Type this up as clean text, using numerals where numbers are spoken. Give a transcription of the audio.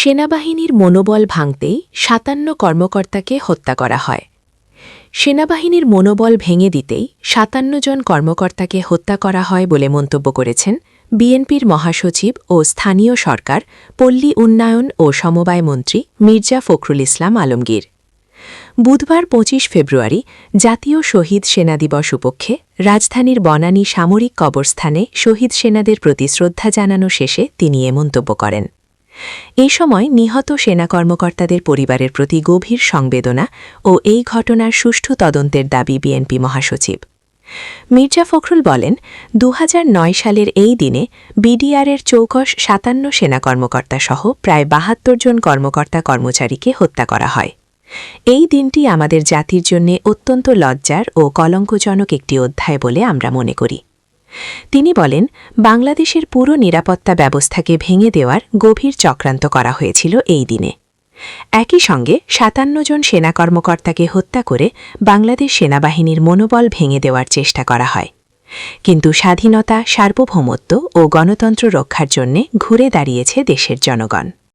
সেনাবাহিনীর মনোবল ভাঙতেই ৫৭ কর্মকর্তাকে হত্যা করা হয়। সেনাবাহিনীর মনোবল ভেঙে দিতেই ৫৭ জন কর্মকর্তাকে হত্যা করা হয় বলে মন্তব্য করেছেন বিএনপির মহাসচিব ও স্থানীয় সরকার, পল্লী উন্নয়ন ও সমবায় মন্ত্রী মির্জা ফখরুল ইসলাম আলমগীর। বুধবার ২৫ ফেব্রুয়ারি জাতীয় শহীদ সেনা দিবস উপলক্ষে রাজধানীর বনানী সামরিক কবরস্থানে শহীদ সেনাদের প্রতি শ্রদ্ধা জানানো শেষে তিনি এ মন্তব্য করেন। এই সময় নিহত সেনা কর্মকর্তাদের পরিবারের প্রতি গভীর সংবেদনা ও এই ঘটনার সুষ্ঠু তদন্তের দাবি বিএনপি মহাসচিব। মির্জা ফখরুল বলেন, ২০০৯ সালের এই দিনে বিডিআরের চৌকস ৫৭ সেনা কর্মকর্তাসহ প্রায় ৭২ জন কর্মকর্তা-কর্মচারীকে হত্যা করা হয়। এই দিনটি আমাদের জাতির জন্য অত্যন্ত লজ্জার ও কলঙ্কজনক একটি অধ্যায় বলে আমরা মনে করি। তিনি বলেন, বাংলাদেশের পুরো নিরাপত্তা ব্যবস্থাকে ভেঙে দেওয়ার গভীর চক্রান্ত করা হয়েছিল এই দিনে। একই সঙ্গে ৫৭ জন সেনা কর্মকর্তাকে হত্যা করে বাংলাদেশ সেনাবাহিনীর মনোবল ভেঙে দেওয়ার চেষ্টা করা হয়। কিন্তু স্বাধীনতা, সার্বভৌমত্ব ও গণতন্ত্র রক্ষার জন্য ঘুরে দাঁড়িয়েছে দেশের জনগণ।